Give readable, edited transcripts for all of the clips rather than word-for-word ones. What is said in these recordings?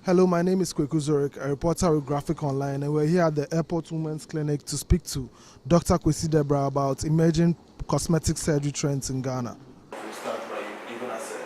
Hello, my name is Kweku Zurich, a reporter with Graphic Online, and we're here at the Airport Women's Clinic to speak to Dr. Kwesi Deborah about emerging cosmetic surgery trends in Ghana. We'll start by you giving us a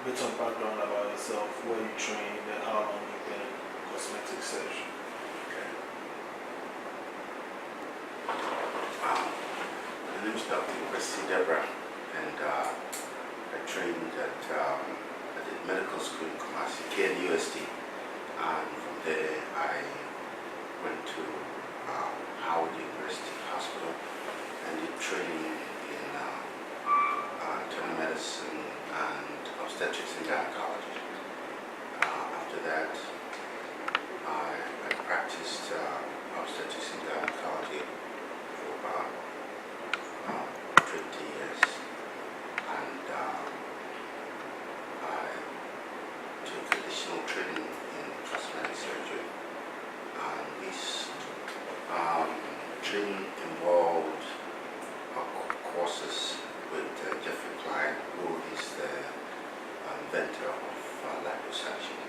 bit of background about yourself, where you trained, and how long you've been in cosmetic surgery. Okay. My name is Dr. Kwesi Deborah, and I trained at the medical school in Kumasi, KNUST. And from there, I went to Howard University Hospital and did training in internal medicine and obstetrics and gynecology. After that, I practiced obstetrics and gynecology for about 20 years. And I took additional training in cosmetic surgery, and this training involved courses with Jeffrey Klein, who is the inventor of liposuction.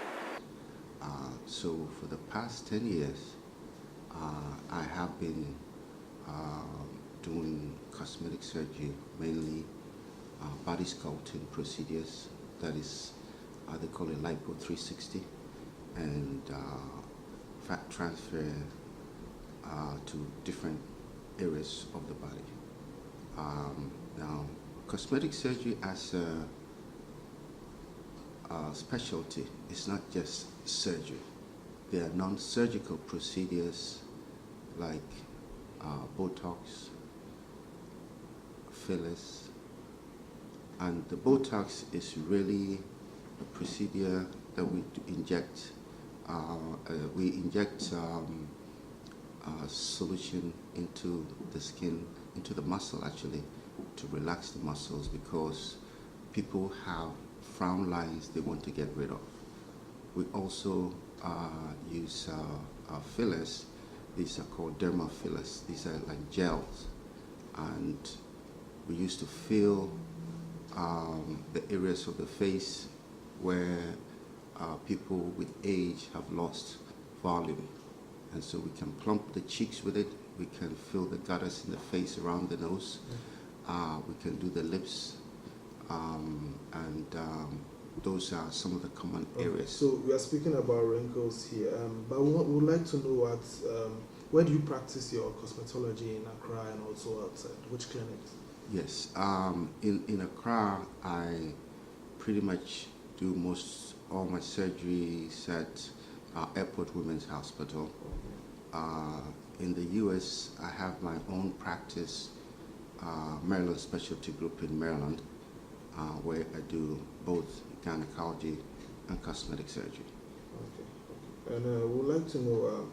So for the past 10 years, I have been doing cosmetic surgery, mainly body sculpting procedures, that is they call it Lipo 360, and fat transfer to different areas of the body. Now, cosmetic surgery as a specialty is not just surgery. There are non-surgical procedures like Botox, fillers, and the Botox is really a procedure that we inject. We inject a solution into the skin, into the muscle actually, to relax the muscles, because people have frown lines they want to get rid of. We also use fillers. These are called dermal fillers. These are like gels, and we used to fill the areas of the face where people with age have lost volume. And so we can plump the cheeks with it, we can fill the gutters in the face around the nose, we can do the lips, and those are some of the common areas. So we are speaking about wrinkles here, but we would like to know where do you practice your cosmetology in Accra and also outside? Which clinics? Yes, in Accra, I pretty much do all my surgeries at Airport Women's Hospital. In the US, I have my own practice, Maryland Specialty Group in Maryland, where I do both gynecology and cosmetic surgery. Okay. And we would like to know,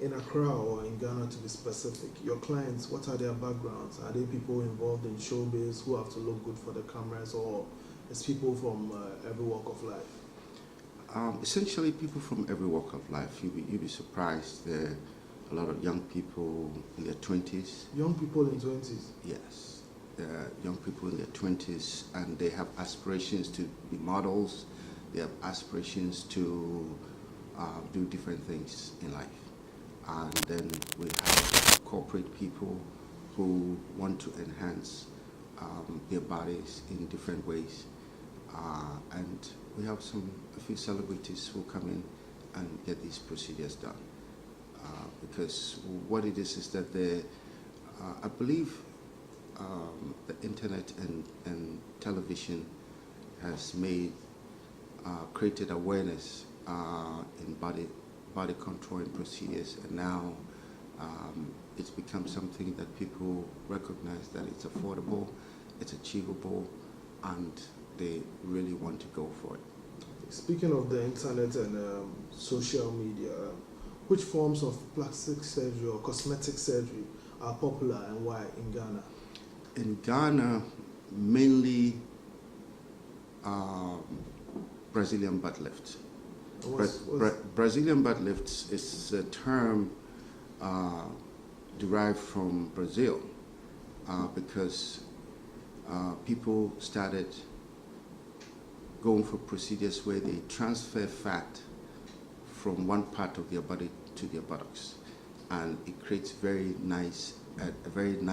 in Accra or in Ghana to be specific, your clients, what are their backgrounds? Are they people involved in showbiz who have to look good for the cameras, or it's people from every walk of life? Essentially, people from every walk of life. You'd be surprised. There are a lot of young people in their 20s. Young people in 20s? Yes. There are young people in their 20s, and they have aspirations to be models. They have aspirations to do different things in life. And then we have corporate people who want to enhance their bodies in different ways. And we have a few celebrities who come in and get these procedures done. Because what it is that I believe the internet and television has created awareness in body contouring procedures, and now it's become something that people recognize that it's affordable, it's achievable, and they really want to go for it. Speaking of the internet and social media, which forms of plastic surgery or cosmetic surgery are popular and why in Ghana? In Ghana, mainly Brazilian butt lift. Brazilian butt lifts is a term derived from Brazil because people started going for procedures where they transfer fat from one part of their body to their buttocks, and it creates a very nice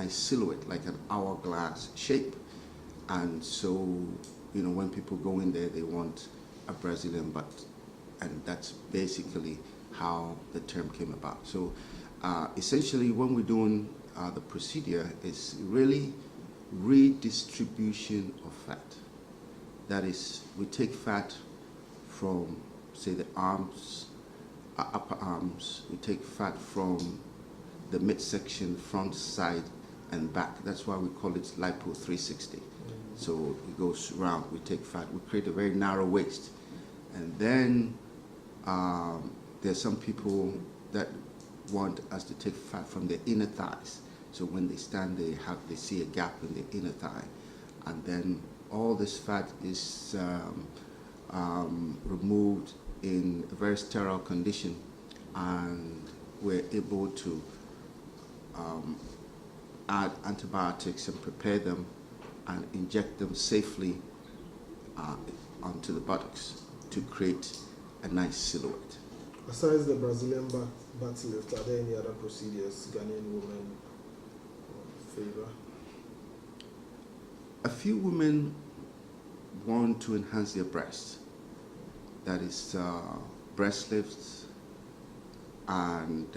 silhouette, like an hourglass shape. And so, when people go in there, they want a Brazilian butt, and that's basically how the term came about. So, essentially, when we're doing the procedure, it's really redistribution of fat. That is, we take fat from, say, the arms, upper arms. We take fat from the midsection, front, side, and back. That's why we call it lipo 360. So it goes around. We take fat. We create a very narrow waist. And then there's some people that want us to take fat from their inner thighs. So when they stand, they see a gap in the inner thigh. And then all this fat is removed in a very sterile condition, and we're able to add antibiotics and prepare them and inject them safely onto the buttocks to create a nice silhouette. Besides the Brazilian butt lift, are there any other procedures Ghanaian women favor? A few women want to enhance their breasts. That is breast lifts and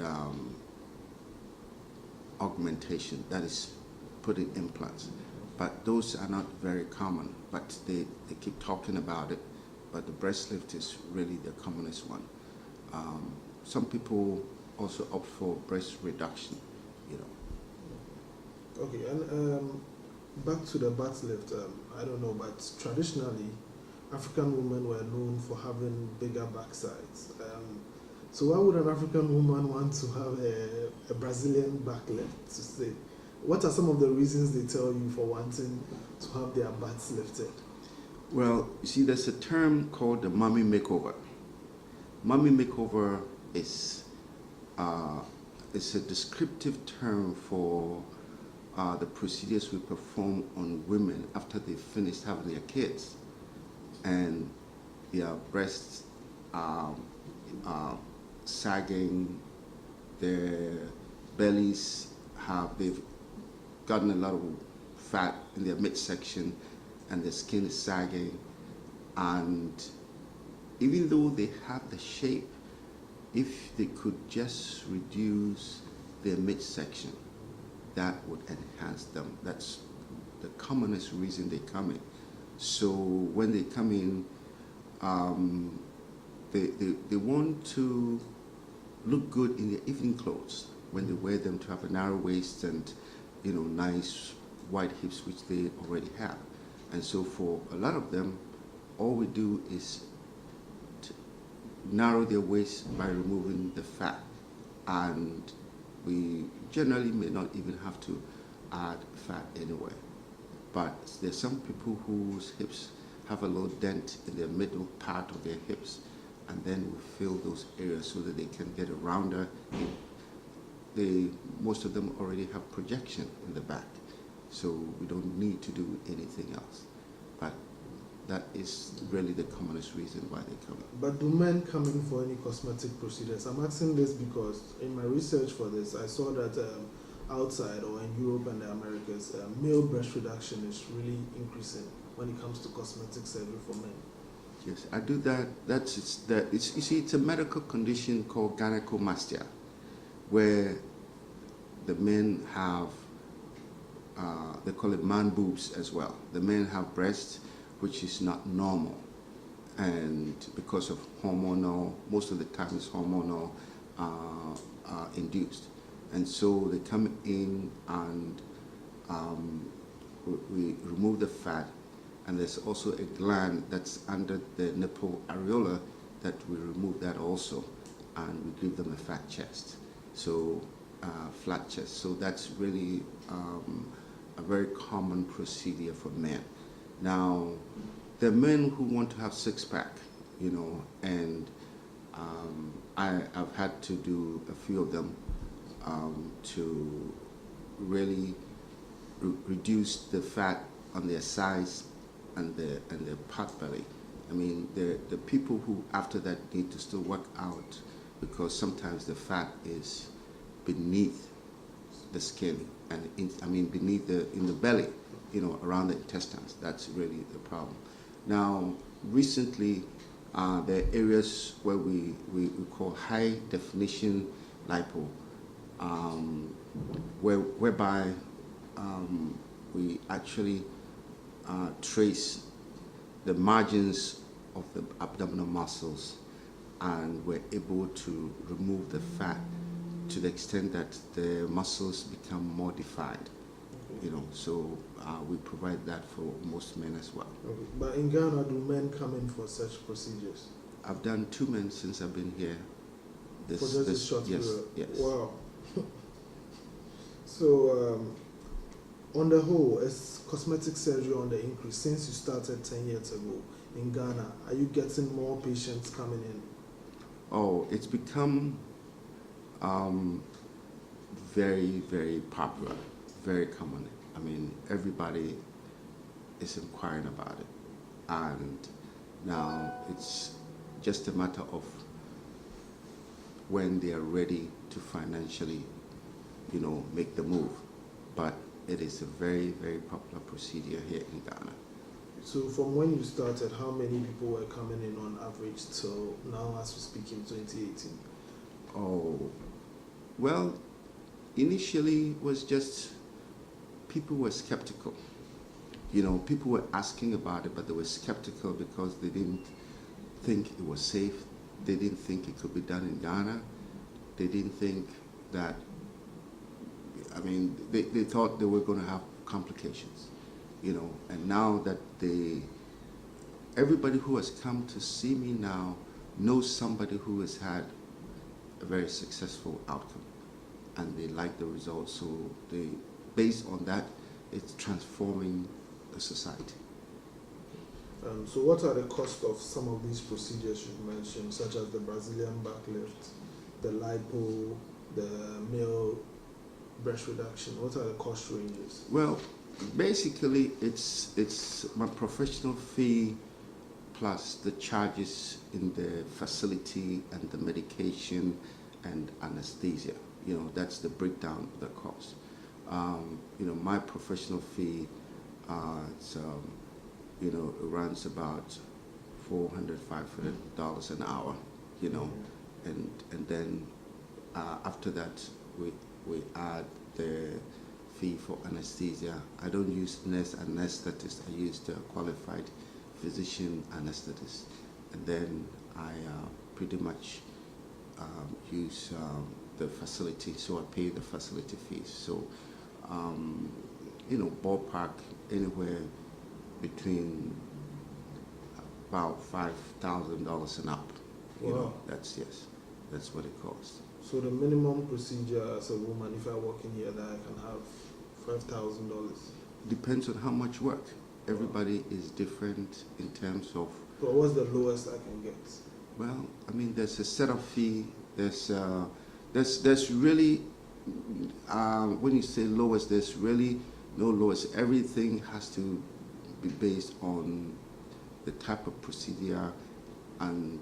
augmentation. That is putting implants. But those are not very common, but they keep talking about it. But the breast lift is really the commonest one. Some people also opt for breast reduction, Okay, and back to the butt lift, I don't know, but traditionally, African women were known for having bigger backsides. So why would an African woman want to have a Brazilian back lift, to say? What are some of the reasons they tell you for wanting to have their butts lifted? Well, you see, there's a term called the mummy makeover. Mummy makeover is a descriptive term for the procedures we perform on women after they finish having their kids, and their breasts are sagging, their bellies they've gotten a lot of fat in their midsection, and their skin is sagging. And even though they have the shape, if they could just reduce their midsection, that would enhance them. That's the commonest reason they come in. So when they come in, they want to look good in their evening clothes when they wear them, to have a narrow waist and nice wide hips, which they already have. And so for a lot of them, all we do is to narrow their waist by removing the fat, and we generally may not even have to add fat anyway. But there's some people whose hips have a little dent in the middle part of their hips, and then we fill those areas so that they can get a rounder. Most of them already have projection in the back, so we don't need to do anything else. But that is really the commonest reason why they come. But do men come in for any cosmetic procedures? I'm asking this because in my research for this, I saw that outside or in Europe and the Americas, male breast reduction is really increasing when it comes to cosmetic surgery for men. Yes, I do that. You see, it's a medical condition called gynecomastia, where the men have, they call it man boobs as well. The men have breasts which is not normal, and because of most of the time it's hormonal induced. And so they come in and we remove the fat, and there's also a gland that's under the nipple areola that we remove that also, and we give them a fat chest, so flat chest. So that's really a very common procedure for men. Now, there are men who want to have six-pack, and I've had to do a few of them to really reduce the fat on their size and their pot belly. I mean, the people who after that need to still work out because sometimes the fat is beneath the skin and beneath in the belly, around the intestines. That's really the problem. Now, recently, there are areas where we call high definition lipo, whereby we actually trace the margins of the abdominal muscles, and we're able to remove the fat to the extent that the muscles become more defined. So we provide that for most men as well. Okay. But in Ghana, do men come in for such procedures? I've done 2 men since I've been here. For just a short yes, period? Yes. Wow. So, on the whole, is cosmetic surgery on the increase since you started 10 years ago in Ghana? Are you getting more patients coming in? Oh, it's become very, very popular, very common. I mean, everybody is inquiring about it. And now it's just a matter of when they are ready to financially, make the move. But it is a very, very popular procedure here in Ghana. So from when you started, how many people were coming in on average till now as we speak in 2018? Oh, well, initially it was just people were skeptical. People were asking about it, but they were skeptical because they didn't think it was safe. They didn't think it could be done in Ghana. They didn't think that, they thought they were going to have complications, and now that everybody who has come to see me now knows somebody who has had a very successful outcome, and they like the results, so based on that, it's transforming the society. So what are the costs of some of these procedures you've mentioned, such as the Brazilian back lift, the lipo, the male breast reduction? What are the cost ranges? Well, basically, it's my professional fee plus the charges in the facility and the medication and anesthesia. That's the breakdown of the cost. My professional fee, it runs about $400, $500 an hour, and then after that we add the fee for anesthesia. I don't use nurse anesthetist, I use the qualified physician anesthetist, and then I pretty much use the facility, so I pay the facility fees. So ballpark anywhere between about $5,000 and up. Wow. That's what it costs. So the minimum procedure as a woman, if I walk in here, that I can have $5,000. Depends on how much work. Everybody is different in terms of. But what's the lowest I can get? Well, there's a setup fee. There's really when you say lowest, there's really no lowest. Everything has to be based on the type of procedure and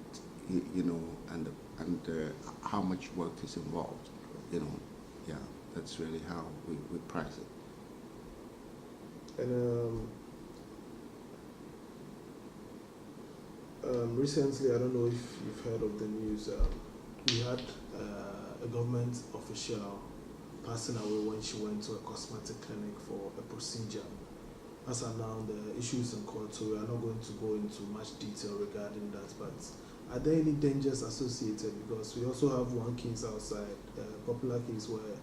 how much work is involved. Yeah, that's really how we price it. And recently, I don't know if you've heard of the news. We had a government official passing away when she went to a cosmetic clinic for a procedure. As of now, the issue is in court, so we are not going to go into much detail regarding that. But are there any dangers associated? Because we also have one case outside, a popular case where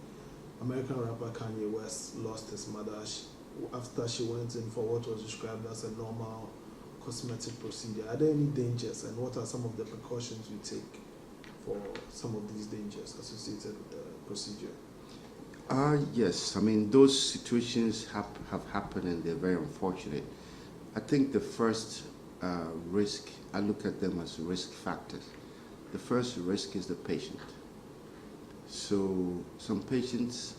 American rapper Kanye West lost his mother after she went in for what was described as a normal cosmetic procedure. Are there any dangers, and what are some of the precautions you take for some of these dangers associated with the procedure? Yes, those situations have happened, and they're very unfortunate. I think the first risk, I look at them as risk factors. The first risk is the patient. So some patients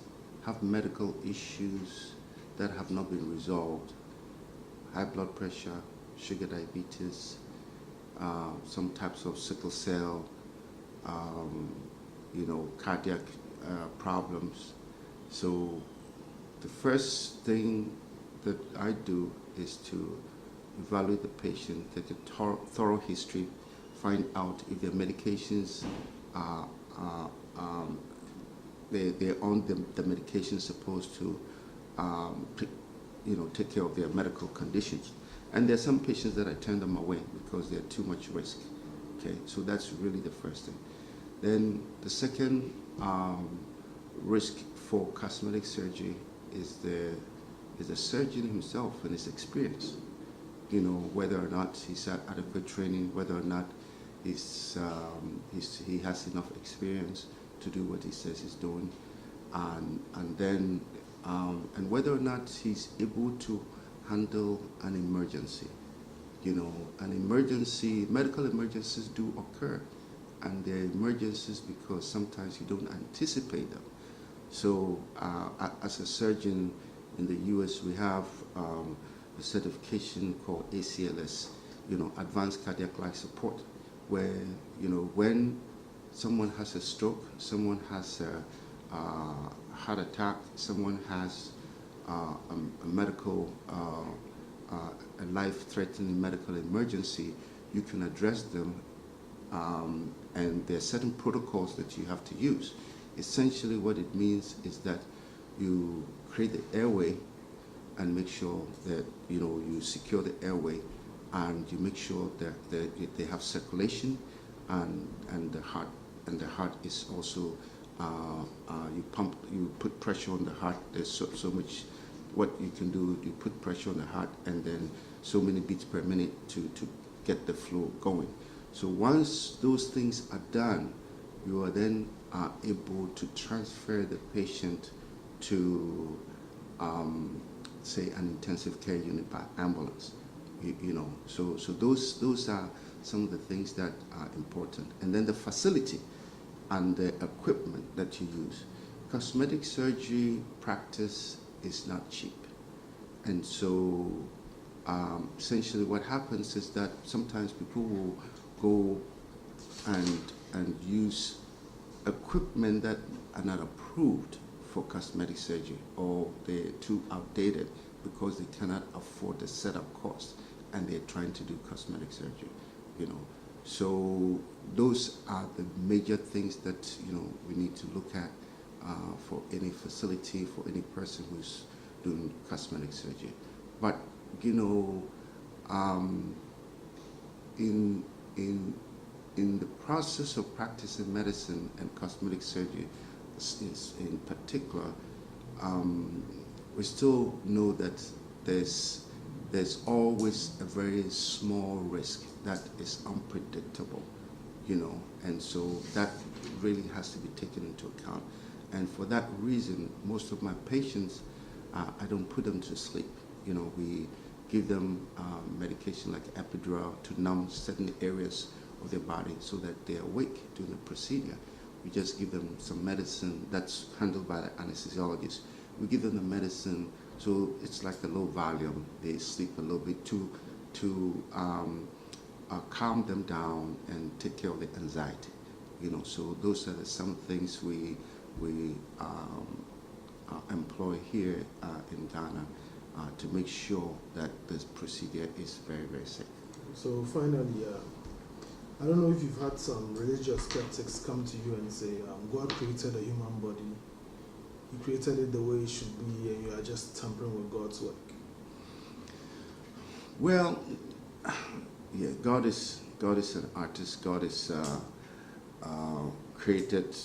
have medical issues that have not been resolved, high blood pressure, sugar diabetes, some types of sickle cell, um, cardiac problems. So the first thing that I do is to evaluate the patient, take a thorough history, find out if their medications are, they're on the medication supposed to take care of their medical conditions. And there are some patients that I turn them away because they're too much risk. Okay, so that's really the first thing. Then the second risk for cosmetic surgery is the surgeon himself and his experience. Whether or not he's had adequate training, whether or not he has enough experience to do what he says he's doing, and then whether or not he's able to handle an emergency. Medical emergencies do occur, and they're emergencies because sometimes you don't anticipate them. So as a surgeon in the US, we have a certification called ACLS, Advanced Cardiac Life Support, where, when someone has a stroke, someone has a heart attack, someone has a medical, a life-threatening medical emergency, you can address them, and there are certain protocols that you have to use. Essentially what it means is that you create the airway and make sure that you secure the airway, and you make sure that they have circulation, and the heart is also you put pressure on the heart. There's so much what you can do. You put pressure on the heart, and then so many beats per minute to get the flow going. So once those things are done, you are then able to transfer the patient to say an intensive care unit by ambulance. So those are some of the things that are important. And then the facility and the equipment that you use. Cosmetic surgery practice is not cheap. And so essentially what happens is that sometimes people will go and use equipment that are not approved for cosmetic surgery, or they're too outdated because they cannot afford the setup cost, and they're trying to do cosmetic surgery. So those are the major things that we need to look at for any facility, for any person who's doing cosmetic surgery. But in the process of practicing medicine and cosmetic surgery, in particular, we still know that there's always a very small risk that is unpredictable, and so that really has to be taken into account. And for that reason, most of my patients, I don't put them to sleep. We give them medication like epidural to numb certain areas of their body so that they're awake during the procedure. We just give them some medicine that's handled by the anesthesiologist. We give them the medicine, so it's like a low volume. They sleep a little bit to calm them down and take care of the anxiety. So those are some things we employ here in Ghana to make sure that this procedure is very, very safe. So finally, I don't know if you've had some religious skeptics come to you and say, God created a human body. He created it the way it should be, and you are just tampering with God's work. Well, yeah, God is an artist. God is created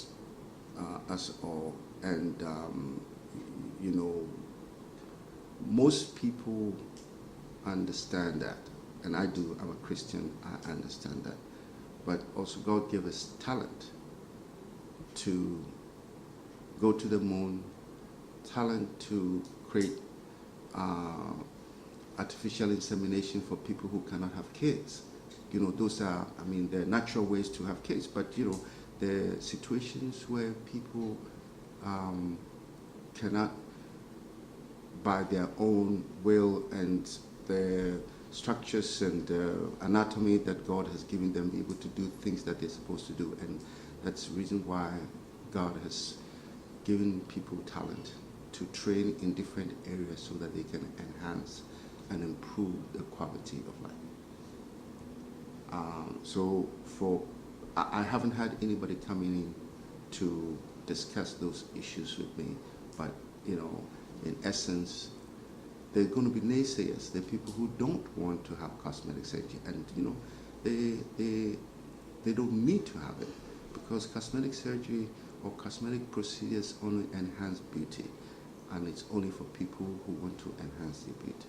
us all, and most people understand that, and I do. I'm a Christian. I understand that. But also God gave us talent to go to the moon, talent to create artificial insemination for people who cannot have kids. Those are, they're natural ways to have kids, but there are situations where people cannot, by their own will and the structures and anatomy that God has given them, be able to do things that they're supposed to do. And that's the reason why God has given people talent to train in different areas so that they can enhance and improve the quality of life. I haven't had anybody coming in to discuss those issues with me, but in essence, there are going to be naysayers. There are people who don't want to have cosmetic surgery, and they don't need to have it, because cosmetic surgery or cosmetic procedures only enhance beauty, and it's only for people who want to enhance their beauty.